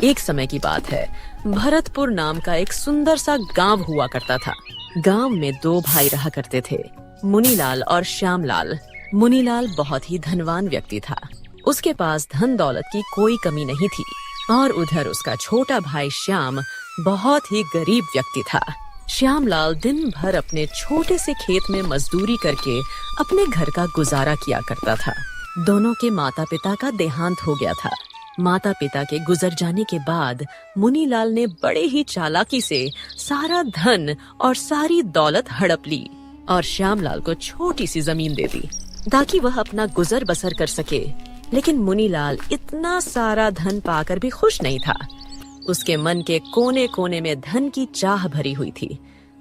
एक समय की बात है, भरतपुर नाम का एक सुंदर सा गांव हुआ करता था। गांव में दो भाई रहा करते थे, मुनीलाल और श्यामलाल। मुनीलाल बहुत ही धनवान व्यक्ति था। उसके पास धन दौलत की कोई कमी नहीं थी और उधर उसका छोटा भाई श्याम बहुत ही गरीब व्यक्ति था। श्यामलाल दिन भर अपने छोटे से खेत में मजदूरी करके अपने घर का गुजारा किया करता था। दोनों के माता पिता का देहांत हो गया था। माता पिता के गुजर जाने के बाद मुनीलाल ने बड़े ही चालाकी से सारा धन और सारी दौलत हड़प ली और श्यामलाल को छोटी सी जमीन दे दी ताकि वह अपना गुजर बसर कर सके। लेकिन मुनीलाल इतना सारा धन पाकर भी खुश नहीं था। उसके मन के कोने कोने में धन की चाह भरी हुई थी।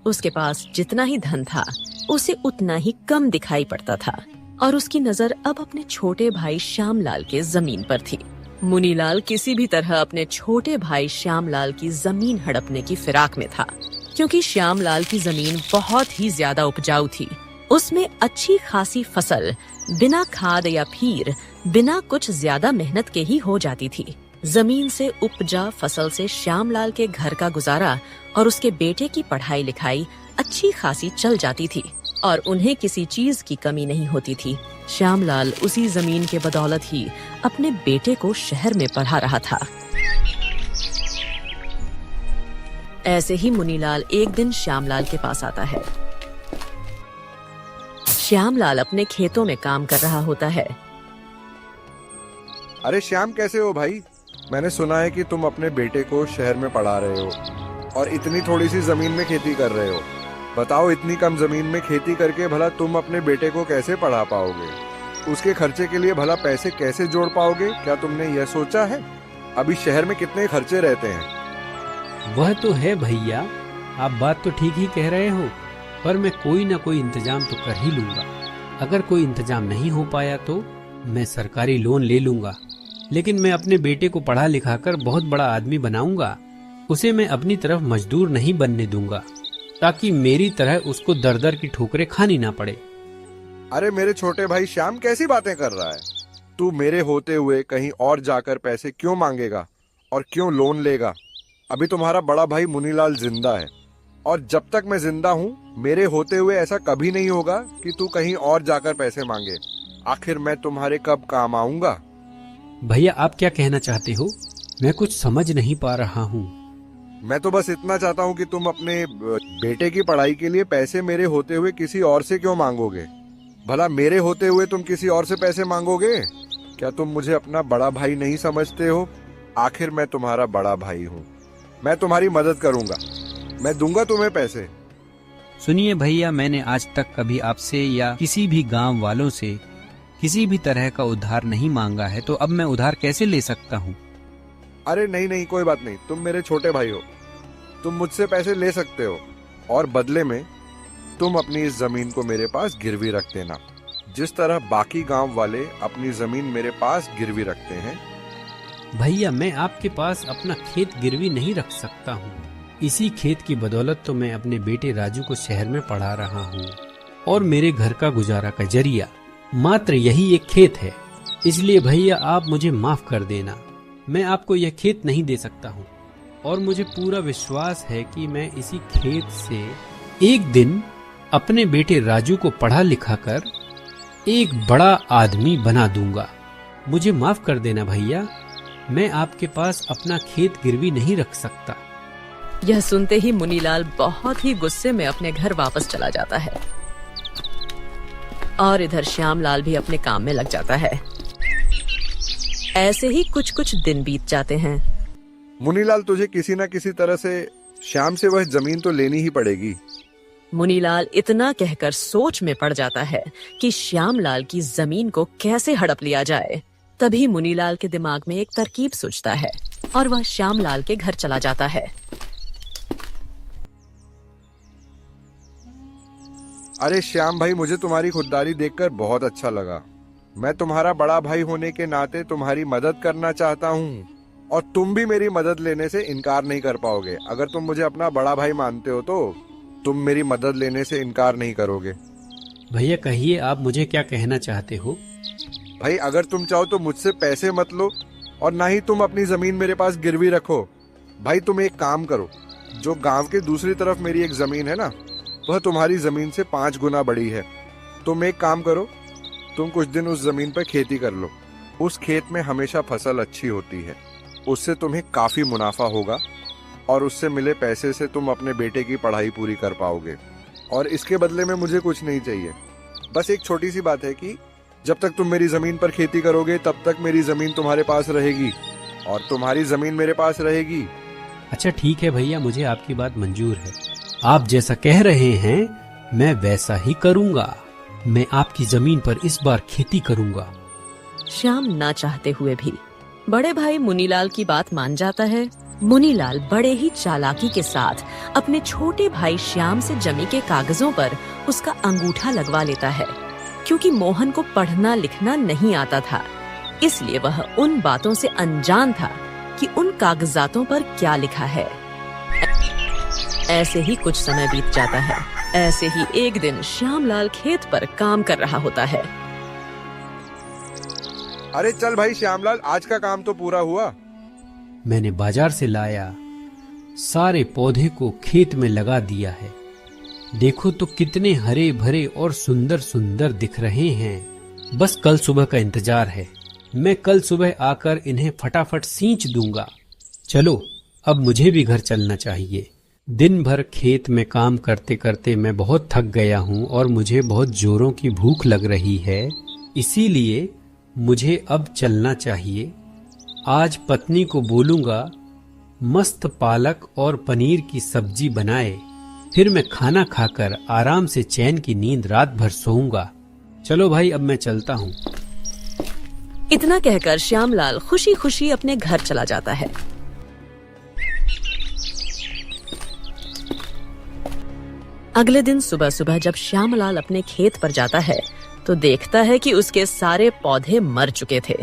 उसके पास जितना ही धन था उसे उतना ही कम दिखाई पड़ता था और उसकी नजर अब अपने छोटे भाई श्यामलाल के जमीन पर थी। मुनीलाल किसी भी तरह अपने छोटे भाई श्यामलाल की जमीन हड़पने की फिराक में था, क्योंकि श्यामलाल की जमीन बहुत ही ज्यादा उपजाऊ थी। उसमें अच्छी खासी फसल बिना खाद या फिर बिना कुछ ज्यादा मेहनत के ही हो जाती थी। जमीन से उपजा फसल से श्यामलाल के घर का गुजारा और उसके बेटे की पढ़ाई लिखाई अच्छी खासी चल जाती थी और उन्हें किसी चीज की कमी नहीं होती थी। श्यामलाल उसी जमीन के बदौलत ही अपने बेटे को शहर में पढ़ा रहा था। ऐसे ही मुनीलाल एक दिन श्यामलाल के पास आता है। श्यामलाल अपने खेतों में काम कर रहा होता है। अरे श्याम, कैसे हो भाई? मैंने सुना है कि तुम अपने बेटे को शहर में पढ़ा रहे हो और इतनी थोड़ी सी जमीन में खेती कर रहे हो। बताओ, इतनी कम जमीन में खेती करके भला तुम अपने बेटे को कैसे पढ़ा पाओगे? उसके खर्चे के लिए भला पैसे कैसे जोड़ पाओगे? क्या तुमने यह सोचा है? अभी शहर में कितने खर्चे रहते हैं। वह तो है भैया, आप बात तो ठीक ही कह रहे हो, पर मैं कोई ना कोई इंतजाम तो कर ही लूंगा। अगर कोई इंतजाम नहीं हो पाया तो मैं सरकारी लोन ले लूंगा, लेकिन मैं अपने बेटे को पढ़ा लिखा कर बहुत बड़ा आदमी बनाऊंगा। उसे मैं अपनी तरफ मजदूर नहीं बनने दूंगा, ताकि मेरी तरह उसको दर दर की ठोकरें खानी ना पड़े। अरे मेरे छोटे भाई श्याम, कैसी बातें कर रहा है तू? मेरे होते हुए कहीं और जाकर पैसे क्यों मांगेगा और क्यों लोन लेगा? अभी तुम्हारा बड़ा भाई मुनीलाल जिंदा है और जब तक मैं जिंदा हूँ मेरे होते हुए ऐसा कभी नहीं होगा कि तू कहीं और जाकर पैसे मांगे। आखिर मैं तुम्हारे कब काम आऊंगा? भैया, आप क्या कहना चाहते हो? मैं कुछ समझ नहीं पा रहा हूँ। मैं तो बस इतना चाहता हूँ कि तुम अपने बेटे की पढ़ाई के लिए पैसे मेरे होते हुए किसी और से क्यों मांगोगे? भला मेरे होते हुए तुम किसी और से पैसे मांगोगे? क्या तुम मुझे अपना बड़ा भाई नहीं समझते हो? आखिर मैं तुम्हारा बड़ा भाई हूँ। मैं तुम्हारी मदद करूंगा, मैं दूंगा तुम्हें पैसे। सुनिए भैया, मैंने आज तक कभी आपसे या किसी भी गांव वालों से किसी भी तरह का उधार नहीं मांगा है, तो अब मैं उधार कैसे ले सकता हूँ? अरे नहीं नहीं, कोई बात नहीं, तुम मेरे छोटे भाई हो, तुम मुझसे पैसे ले सकते हो और बदले में तुम अपनी इस जमीन को मेरे पास गिरवी रख देना, जिस तरह बाकी गांव वाले अपनी जमीन मेरे पास गिरवी रखते हैं। भैया, मैं आपके पास अपना खेत गिरवी नहीं रख सकता हूँ। इसी खेत की बदौलत तो मैं अपने बेटे राजू को शहर में पढ़ा रहा हूँ और मेरे घर का गुजारा का जरिया मात्र यही एक खेत है। इसलिए भैया, आप मुझे माफ कर देना। मैं आपको यह खेत नहीं दे सकता हूँ और मुझे पूरा विश्वास है कि मैं इसी खेत से एक दिन अपने बेटे राजू को पढ़ा लिखा कर एक बड़ा आदमी बना दूंगा। मुझे माफ कर देना भैया, मैं आपके पास अपना खेत गिरवी नहीं रख सकता। यह सुनते ही मुनीलाल बहुत ही गुस्से में अपने घर वापस चला जाता है और इधर श्यामलाल भी अपने काम में लग जाता है। ऐसे ही कुछ कुछ दिन बीत जाते हैं। मुनीलाल, तुझे किसी न किसी तरह से श्याम से वह जमीन तो लेनी ही पड़ेगी। मुनीलाल इतना कहकर सोच में पड़ जाता है कि श्यामलाल की जमीन को कैसे हड़प लिया जाए। तभी मुनीलाल के दिमाग में एक तरकीब सूझता है और वह श्यामलाल के घर चला जाता है। अरे श्याम भाई, मुझे तुम्हारी खुददारी देखकर बहुत अच्छा लगा। मैं तुम्हारा बड़ा भाई होने के नाते तुम्हारी मदद करना चाहता हूँ और तुम भी मेरी मदद लेने से इनकार नहीं कर पाओगे। अगर तुम मुझे अपना बड़ा भाई मानते हो तो तुम मेरी मदद लेने से इनकार नहीं करोगे। भैया, कहिए, आप मुझे क्या कहना चाहते हो? भाई, अगर तुम चाहो तो मुझसे पैसे मत लो, और ना ही तुम अपनी जमीन मेरे पास गिरवी रखो। भाई तुम एक काम करो, जो गांव के दूसरी तरफ मेरी एक जमीन है ना, वह तुम्हारी जमीन से 5 गुना बड़ी है। तुम एक काम करो, तुम कुछ दिन उस जमीन पर खेती कर लो। उस खेत में हमेशा फसल अच्छी होती है, उससे तुम्हें काफी मुनाफा होगा और उससे मिले पैसे से तुम अपने बेटे की पढ़ाई पूरी कर पाओगे। और इसके बदले में मुझे कुछ नहीं चाहिए, बस एक छोटी सी बात है कि जब तक तुम मेरी जमीन पर खेती करोगे तब तक मेरी जमीन तुम्हारे पास रहेगी और तुम्हारी जमीन मेरे पास रहेगी। अच्छा ठीक है भैया, मुझे आपकी बात मंजूर है। आप जैसा कह रहे हैं मैं वैसा ही करूँगा। मैं आपकी जमीन पर इस बार खेती करूँगा। श्याम ना चाहते हुए भी बड़े भाई मुनीलाल की बात मान जाता है। मुनीलाल बड़े ही चालाकी के साथ अपने छोटे भाई श्याम से जमी के कागजों पर उसका अंगूठा लगवा लेता है। क्योंकि मोहन को पढ़ना लिखना नहीं आता था, इसलिए वह उन बातों से अनजान था कि उन कागजातों पर क्या लिखा है। ऐसे ही कुछ समय बीत जाता है। ऐसे ही एक दिन श्यामलाल खेत पर काम कर रहा होता है। अरे चल भाई श्यामलाल, आज का काम तो पूरा हुआ। मैंने बाजार से लाया सारे पौधे को खेत में लगा दिया है। देखो तो कितने हरे भरे और सुंदर सुंदर दिख रहे हैं। बस कल सुबह का इंतजार है। मैं कल सुबह आकर इन्हें फटाफट सींच दूंगा। चलो अब मुझे भी घर चलना चाहिए। दिन भर खेत में काम करते करते मैं बहुत थक गया हूँ और मुझे बहुत जोरों की भूख लग रही है, इसीलिए मुझे अब चलना चाहिए। आज पत्नी को बोलूंगा मस्त पालक और पनीर की सब्जी बनाए, फिर मैं खाना खाकर आराम से चैन की नींद रात भर सोऊंगा। चलो भाई अब मैं चलता हूँ। इतना कहकर श्यामलाल खुशी खुशी अपने घर चला जाता है। अगले दिन सुबह सुबह जब श्यामलाल अपने खेत पर जाता है तो देखता है कि उसके सारे पौधे मर चुके थे।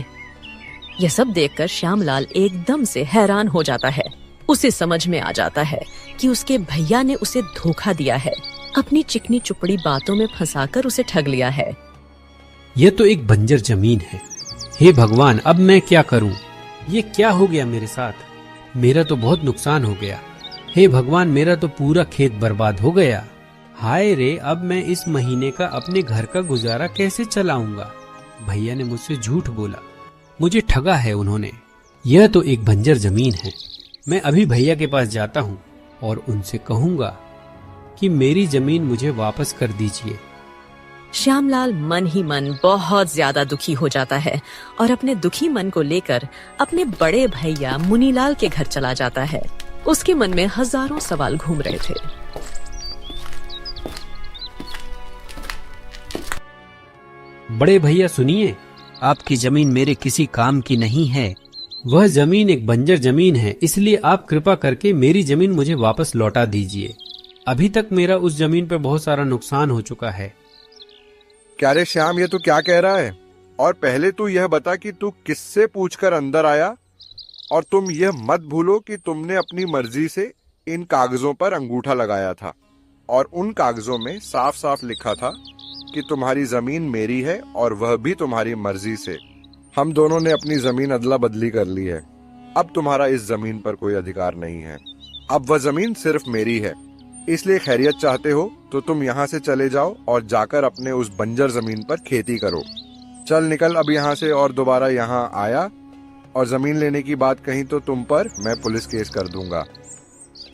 यह सब देखकर श्यामलाल एकदम से हैरान हो जाता है। उसे समझ में आ जाता है कि उसके भैया ने उसे धोखा दिया है, अपनी चिकनी चुपड़ी बातों में फंसाकर उसे ठग लिया है। यह तो एक बंजर जमीन है। हे भगवान, अब मैं क्या करूं? ये क्या हो गया मेरे साथ? मेरा तो बहुत नुकसान हो गया। हे भगवान, मेरा तो पूरा खेत बर्बाद हो गया। हाय रे, अब मैं इस महीने का अपने घर का गुजारा कैसे चलाऊंगा? भैया ने मुझसे झूठ बोला, मुझे ठगा है उन्होंने। यह तो एक बंजर जमीन है। मैं अभी भैया के पास जाता हूँ और उनसे कहूंगा कि मेरी जमीन मुझे वापस कर दीजिए। श्यामलाल मन ही मन बहुत ज्यादा दुखी हो जाता है और अपने दुखी मन को लेकर अपने बड़े भैया मुनीलाल के घर चला जाता है। उसके मन में हजारों सवाल घूम रहे थे। बड़े भैया सुनिए, आपकी जमीन मेरे किसी काम की नहीं है। वह जमीन एक बंजर जमीन है, इसलिए आप कृपा करके मेरी जमीन मुझे वापस लौटा दीजिए। अभी तक मेरा उस जमीन पर बहुत सारा नुकसान हो चुका है। क्या रे श्याम, ये तू क्या कह रहा है? और पहले तू यह बता कि तू किससे पूछकर अंदर आया, और तुम यह मत भूलो कि तुमने अपनी मर्जी से इन कागजों पर अंगूठा लगाया था और उन कागजों में साफ साफ लिखा था कि तुम्हारी जमीन मेरी है और वह भी तुम्हारी मर्जी से। हम दोनों ने अपनी जमीन अदला बदली कर ली है। अब तुम्हारा इस जमीन पर कोई अधिकार नहीं है। अब वह जमीन सिर्फ मेरी है। इसलिए खैरियत चाहते हो तो तुम यहाँ से चले जाओ और जाकर अपने उस बंजर जमीन पर खेती करो। चल निकल अब यहाँ से, और दोबारा यहाँ आया और जमीन लेने की बात कही तो तुम पर मैं पुलिस केस कर दूंगा।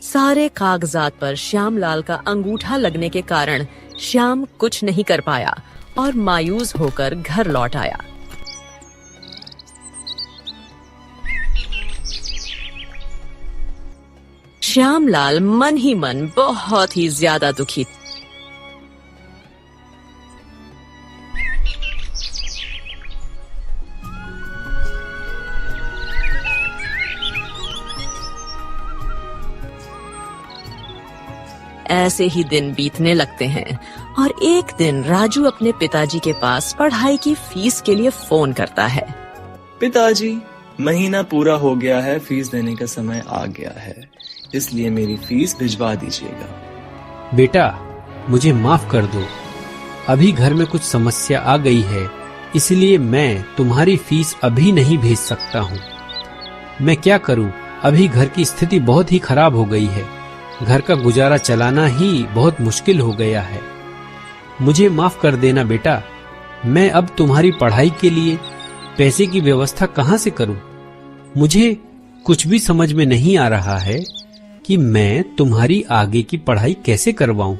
सारे कागजात पर श्यामलाल का अंगूठा लगने के कारण श्याम कुछ नहीं कर पाया और मायूस होकर घर लौट आया। श्यामलाल मन ही मन बहुत ही ज्यादा दुखी। ऐसे ही दिन बीतने लगते हैं और एक दिन राजू अपने पिताजी के पास पढ़ाई की फीस के लिए फोन करता है। पिताजी, महीना पूरा हो गया है, फीस देने का समय आ गया है, इसलिए मेरी फीस भिजवा दीजिएगा। बेटा, मुझे माफ कर दो। अभी घर में कुछ समस्या आ गई है, इसलिए मैं तुम्हारी फीस अभी नहीं भेज सकता हूँ। मैं क्या करूं? अभी घर की स्थिति बहुत ही खराब हो गई है। घर का गुजारा चलाना ही बहुत मुश्किल हो गया है। मुझे माफ कर देना बेटा। मैं अब तुम्हारी पढ़ाई के लिए पैसे की व्यवस्था कहाँ से करूं? मुझे कुछ भी समझ में नहीं आ रहा है कि मैं तुम्हारी आगे की पढ़ाई कैसे करवाऊं।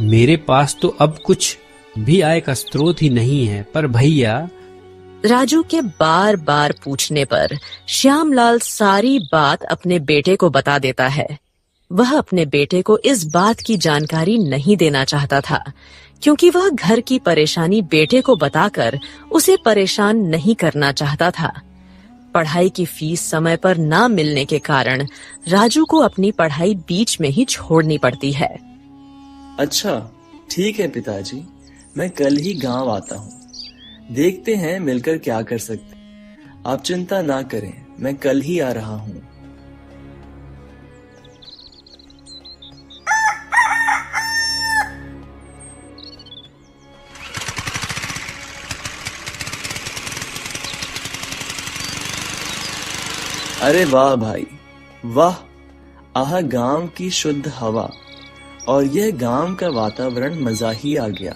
मेरे पास तो अब कुछ भी आय का स्रोत ही नहीं है। पर भैया, राजू के बार बार पूछने पर श्यामलाल सारी बात अपने बेटे को बता देता है। वह अपने बेटे को इस बात की जानकारी नहीं देना चाहता था, क्योंकि वह घर की परेशानी बेटे को बताकर उसे परेशान नहीं करना चाहता था। पढ़ाई की फीस समय पर ना मिलने के कारण राजू को अपनी पढ़ाई बीच में ही छोड़नी पड़ती है। अच्छा, ठीक है पिताजी, मैं कल ही गांव आता हूँ। देखते हैं मिलकर क्या कर सकते। आप चिंता ना करें, मैं कल ही आ रहा हूँ। अरे वाह भाई वाह, आह गांव की शुद्ध हवा और यह गांव का वातावरण, मजा ही आ गया।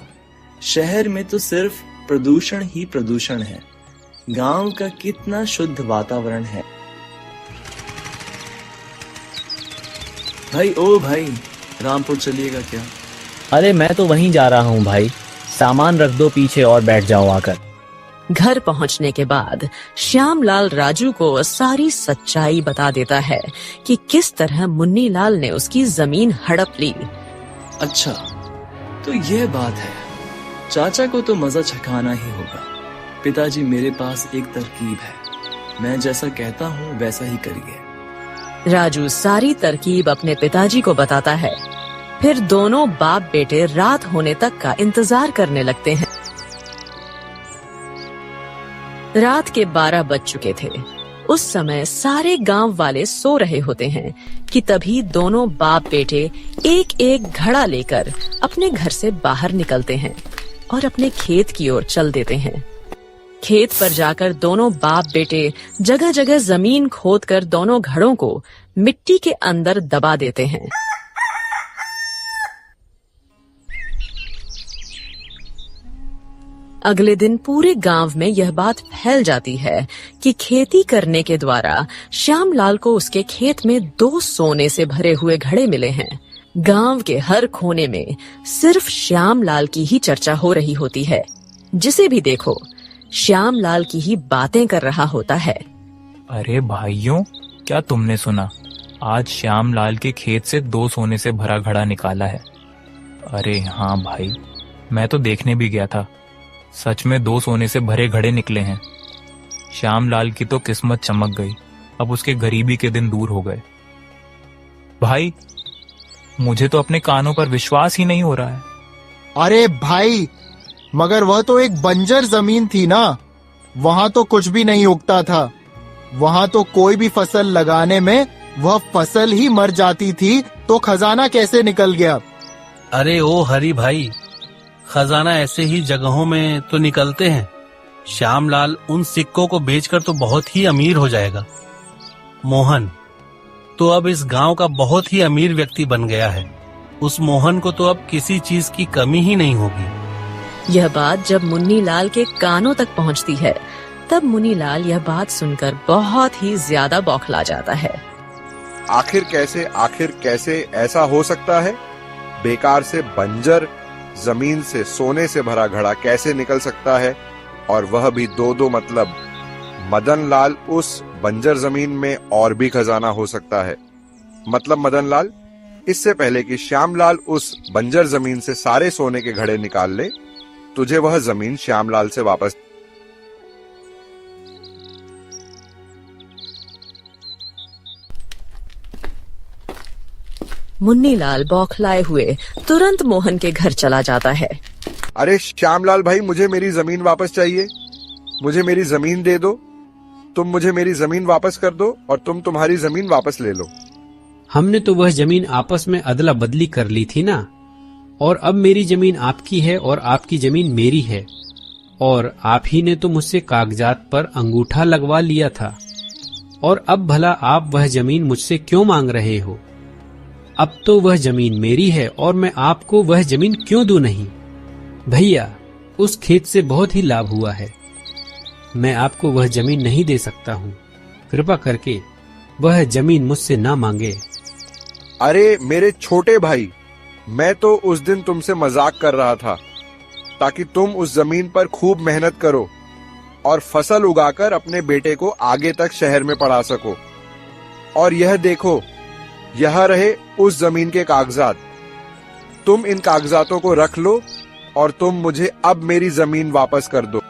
शहर में तो सिर्फ प्रदूषण ही प्रदूषण है। गांव का कितना शुद्ध वातावरण है। भाई ओ भाई, रामपुर चलिएगा क्या? अरे मैं तो वहीं जा रहा हूँ भाई। सामान रख दो पीछे और बैठ जाओ आकर। घर पहुंचने के बाद श्यामलाल राजू को सारी सच्चाई बता देता है कि किस तरह मुन्नीलाल ने उसकी जमीन हड़प ली। अच्छा, तो यह बात है। चाचा को तो मजा चखाना ही होगा। पिताजी, मेरे पास एक तरकीब है। मैं जैसा कहता हूँ वैसा ही करिए। राजू सारी तरकीब अपने पिताजी को बताता है। फिर दोनों बाप बेटे रात होने तक का इंतजार करने लगते हैं। रात के 12 बज चुके थे। उस समय सारे गांव वाले सो रहे होते हैं कि तभी दोनों बाप बेटे एक एक घड़ा लेकर अपने घर से बाहर निकलते हैं और अपने खेत की ओर चल देते हैं। खेत पर जाकर दोनों बाप बेटे जगह जगह जमीन खोदकर दोनों घड़ों को मिट्टी के अंदर दबा देते हैं। अगले दिन पूरे गांव में यह बात फैल जाती है कि खेती करने के द्वारा श्यामलाल को उसके खेत में 2 सोने से भरे हुए घड़े मिले हैं। गांव के हर कोने में सिर्फ श्यामलाल की ही चर्चा हो रही होती है। जिसे भी देखो श्यामलाल की ही बातें कर रहा होता है। अरे भाइयों, क्या तुमने सुना? आज श्यामलाल के खेत से 2 सोने से भरा घड़ा निकाला है। अरे हाँ भाई, मैं तो देखने भी गया था। सच में 2 सोने से भरे घड़े निकले हैं। श्यामलाल की तो किस्मत चमक गई। अब उसके गरीबी के दिन दूर हो गए। भाई, मुझे तो अपने कानों पर विश्वास ही नहीं हो रहा है। अरे भाई, मगर वह तो एक बंजर जमीन थी ना। वहां तो कुछ भी नहीं उगता था। वहां तो कोई भी फसल लगाने में वह फसल ही मर जाती थी, तो खजाना कैसे निकल गया? अरे ओ हरी भाई, खजाना ऐसे ही जगहों में तो निकलते हैं। श्यामलाल उन सिक्कों को बेचकर तो बहुत ही अमीर हो जाएगा। मोहन तो अब इस गांव का बहुत ही अमीर व्यक्ति बन गया है। उस मोहन को तो अब किसी चीज की कमी ही नहीं होगी। यह बात जब मुन्नीलाल के कानों तक पहुंचती है, तब मुन्नीलाल यह बात सुनकर बहुत ही ज्यादा बौखला जाता है। आखिर कैसे ऐसा हो सकता है? बेकार से बंजर जमीन से सोने से भरा घड़ा कैसे निकल सकता है? और वह भी 2-2 मतलब मदन लाल उस बंजर जमीन में और भी खजाना हो सकता है। मतलब मदन लाल, इससे पहले कि श्यामलाल उस बंजर जमीन से सारे सोने के घड़े निकाल ले, तुझे वह जमीन श्यामलाल से वापस। मुन्नीलाल बौखलाए हुए तुरंत मोहन के घर चला जाता है। अरे श्यामलाल भाई, मुझे मेरी जमीन वापस चाहिए। मुझे मेरी जमीन दे दो। तुम मुझे मेरी जमीन वापस कर दो और तुम तुम्हारी जमीन वापस ले लो। हमने तो वह जमीन आपस में अदला बदली कर ली थी ना। और अब मेरी जमीन आपकी है और आपकी जमीन मेरी है। और आप ही ने तो मुझसे कागजात पर अंगूठा लगवा लिया था। और अब भला आप वह जमीन मुझसे क्यों मांग रहे हो? अब तो वह जमीन मेरी है और मैं आपको वह जमीन क्यों दूं नहीं? भैया, उस खेत से बहुत ही लाभ हुआ है। मैं आपको वह जमीन नहीं दे सकता हूँ। कृपा करके वह जमीन मुझसे ना मांगे। अरे मेरे छोटे भाई, मैं तो उस दिन तुमसे मजाक कर रहा था ताकि तुम उस जमीन पर खूब मेहनत करो और फसल उगाकर अपने बेटे को आगे तक शहर में पढ़ा सको। और यह देखो, यह रहे उस जमीन के कागजात। तुम इन कागजातों को रख लो और तुम मुझे अब मेरी जमीन वापस कर दो।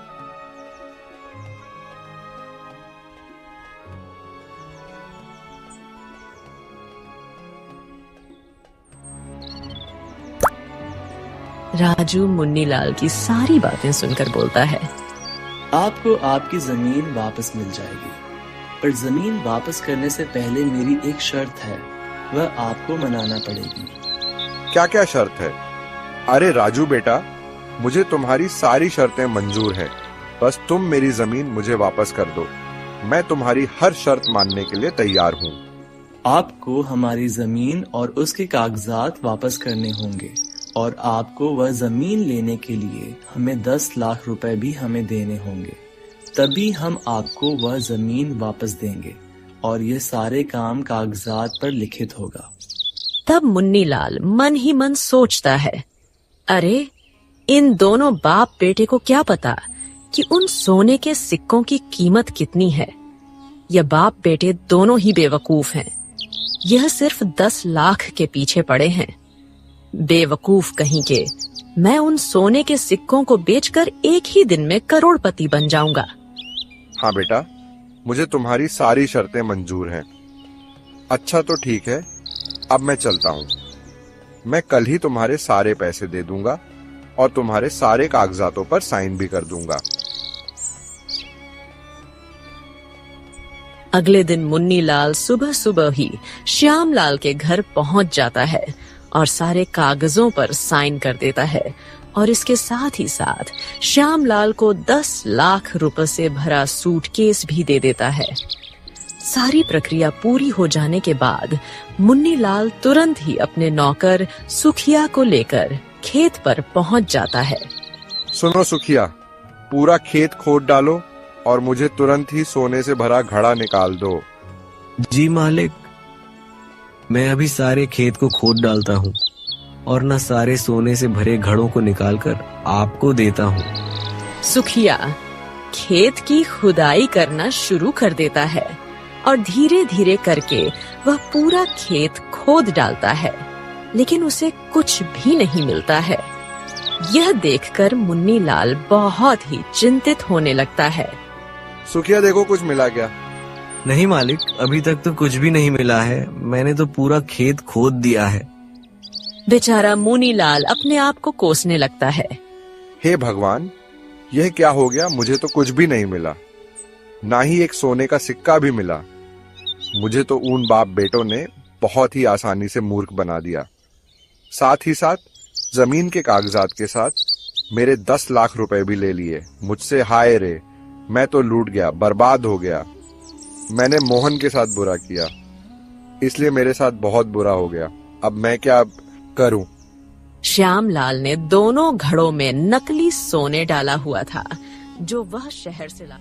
राजू मुन्नीलाल की सारी बातें सुनकर बोलता है, आपको आपकी जमीन वापस मिल जाएगी, पर जमीन वापस करने से पहले मेरी एक शर्त है, वह आपको मनाना पड़ेगी। क्या क्या शर्त है? अरे राजू बेटा, मुझे तुम्हारी सारी शर्तें मंजूर है, बस तुम मेरी जमीन मुझे वापस कर दो। मैं तुम्हारी हर शर्त मानने के लिए तैयार हूँ। आपको हमारी जमीन और उसके कागजात वापस करने होंगे और आपको वह जमीन लेने के लिए हमें 10 लाख रुपए भी हमें देने होंगे, तभी हम आपको वह जमीन वापस देंगे और ये सारे काम कागजात पर लिखित होगा। तब मुन्नीलाल मन ही मन सोचता है, अरे इन दोनों बाप बेटे को क्या पता कि उन सोने के सिक्कों की कीमत कितनी है। यह बाप बेटे दोनों ही बेवकूफ हैं। यह सिर्फ 10 लाख के पीछे पड़े हैं। बेवकूफ कहीं के, मैं उन सोने के सिक्कों को बेचकर एक ही दिन में करोड़पति बन जाऊंगा। हाँ बेटा, मुझे तुम्हारी सारी शर्तें मंजूर हैं। अच्छा तो ठीक है, अब मैं चलता हूँ। मैं कल ही तुम्हारे सारे पैसे दे दूंगा और तुम्हारे सारे कागजातों पर साइन भी कर दूंगा। अगले दिन मुन्नीलाल सुबह सुबह ही श्यामलाल के घर पहुंच जाता है और सारे कागजों पर साइन कर देता है और इसके साथ ही साथ श्यामलाल को 10 लाख रुपए से भरा सूटकेस भी दे देता है। सारी प्रक्रिया पूरी हो जाने के बाद मुन्नीलाल तुरंत ही अपने नौकर सुखिया को लेकर खेत पर पहुंच जाता है। सुनो सुखिया, पूरा खेत खोद डालो और मुझे तुरंत ही सोने से भरा घड़ा निकाल दो। जी मालिक, मैं अभी सारे खेत को खोद डालता हूँ और न सारे सोने से भरे घड़ों को निकालकर आपको देता हूँ। सुखिया खेत की खुदाई करना शुरू कर देता है और धीरे धीरे करके वह पूरा खेत खोद डालता है, लेकिन उसे कुछ भी नहीं मिलता है। यह देखकर मुन्नीलाल बहुत ही चिंतित होने लगता है। सुखिया देखो, कुछ मिला क्या? नहीं मालिक, अभी तक तो कुछ भी नहीं मिला है। मैंने तो पूरा खेत खोद दिया है। बेचारा मुन्नीलाल अपने आप को कोसने लगता है। हे भगवान, यह क्या हो गया? मुझे तो कुछ भी नहीं मिला, ना ही एक सोने का सिक्का भी मिला। मुझे तो उन बाप बेटों ने बहुत ही आसानी से मूर्ख बना दिया। साथ ही साथ जमीन के कागजात के साथ मेरे 10 लाख रुपए भी ले लिए मुझसे। हाय रे, मैं तो लूट गया, बर्बाद हो गया। मैंने मोहन के साथ बुरा किया, इसलिए मेरे साथ बहुत बुरा हो गया। अब मैं क्या करूं? श्यामलाल ने दोनों घड़ों में नकली सोने डाला हुआ था जो वह शहर से ला